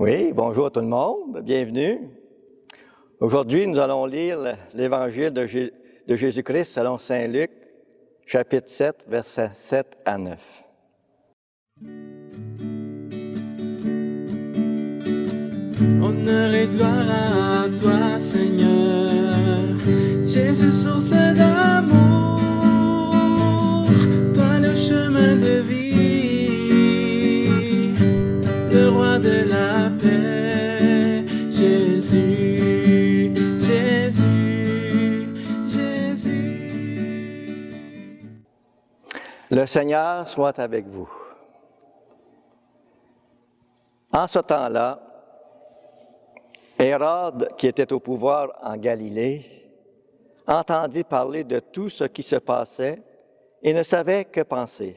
Oui, bonjour à tout le monde, bienvenue. Aujourd'hui, nous allons lire l'Évangile de Jésus-Christ selon Saint Luc, chapitre 7, versets 7 à 9. Honneur et gloire à toi, Seigneur, Jésus, source d'amour, toi le chemin de vie, le roi de la paix, Jésus, Jésus, Jésus. Le Seigneur soit avec vous. En ce temps-là, Hérode, qui était au pouvoir en Galilée, entendit parler de tout ce qui se passait et ne savait que penser.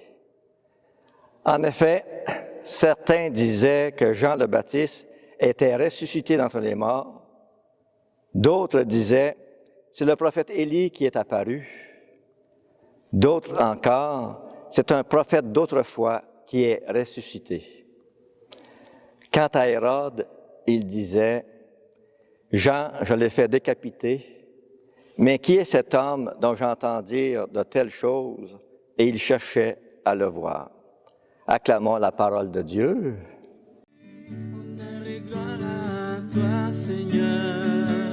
En effet, certains disaient que Jean le Baptiste était ressuscité d'entre les morts. D'autres disaient, c'est le prophète Élie qui est apparu. D'autres encore, c'est un prophète d'autrefois qui est ressuscité. Quant à Hérode, il disait, Jean, je l'ai fait décapiter, mais qui est cet homme dont j'entends dire de telles choses? Et il cherchait à le voir. Acclamons la parole de Dieu. Honneur et gloire à toi, Seigneur,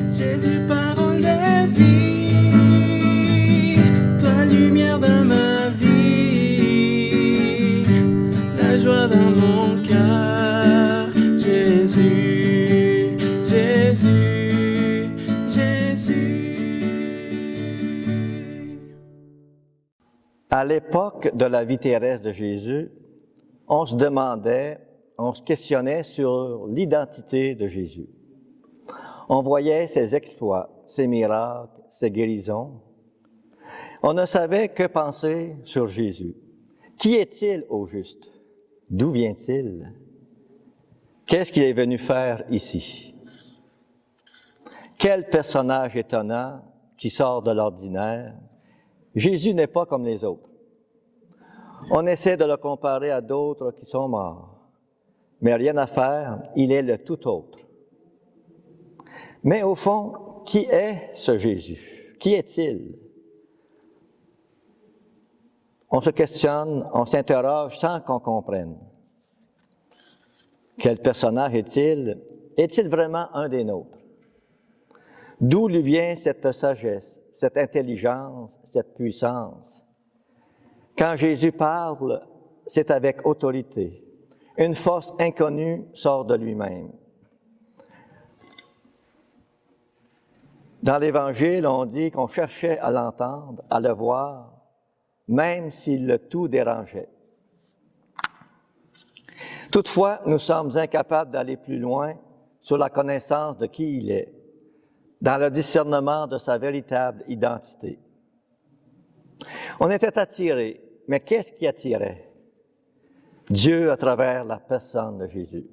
Jésus, parole de vie, toi, lumière dans ma vie, la joie dans mon cœur, Jésus. Jésus, Jésus. À l'époque de la vie terrestre de Jésus, on se questionnait sur l'identité de Jésus. On voyait ses exploits, ses miracles, ses guérisons. On ne savait que penser sur Jésus. Qui est-il au juste? D'où vient-il? Qu'est-ce qu'il est venu faire ici? Quel personnage étonnant qui sort de l'ordinaire. Jésus n'est pas comme les autres. On essaie de le comparer à d'autres qui sont morts. Mais rien à faire, il est le tout autre. Mais au fond, qui est ce Jésus? Qui est-il? On se questionne, on s'interroge sans qu'on comprenne. Quel personnage est-il? Est-il vraiment un des nôtres? D'où lui vient cette sagesse, cette intelligence, cette puissance? Quand Jésus parle, c'est avec autorité. Une force inconnue sort de lui-même. Dans l'Évangile, on dit qu'on cherchait à l'entendre, à le voir, même si le tout dérangeait. Toutefois, nous sommes incapables d'aller plus loin sur la connaissance de qui il est, dans le discernement de sa véritable identité. On était attirés, mais qu'est-ce qui attirait? Dieu à travers la personne de Jésus.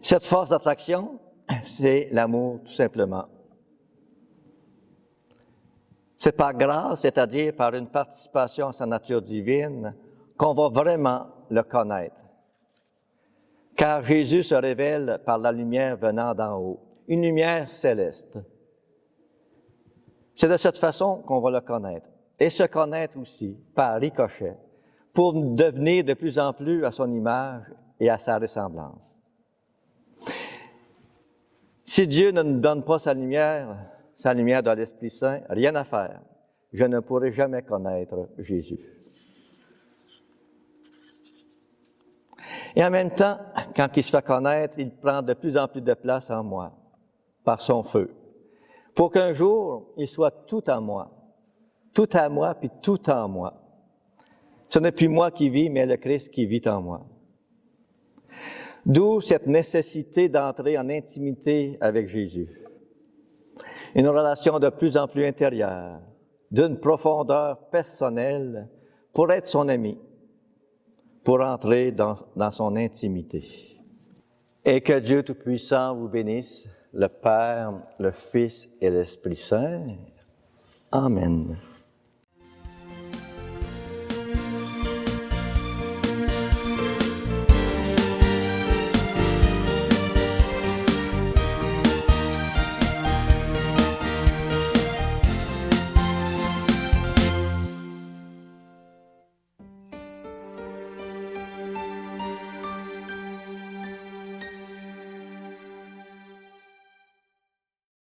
Cette force d'attraction, c'est l'amour tout simplement. C'est par grâce, c'est-à-dire par une participation à sa nature divine, qu'on va vraiment le connaître. Car Jésus se révèle par la lumière venant d'en haut. Une lumière céleste. C'est de cette façon qu'on va le connaître. Et se connaître aussi, par ricochet, pour devenir de plus en plus à son image et à sa ressemblance. Si Dieu ne nous donne pas sa lumière de l'Esprit Saint, rien à faire. Je ne pourrai jamais connaître Jésus. Et en même temps, quand il se fait connaître, il prend de plus en plus de place en moi. Par son feu, pour qu'un jour, il soit tout à moi, puis tout en moi. Ce n'est plus moi qui vis, mais le Christ qui vit en moi. D'où cette nécessité d'entrer en intimité avec Jésus. Une relation de plus en plus intérieure, d'une profondeur personnelle, pour être son ami, pour entrer dans son intimité. Et que Dieu Tout-Puissant vous bénisse, le Père, le Fils et l'Esprit Saint. Amen.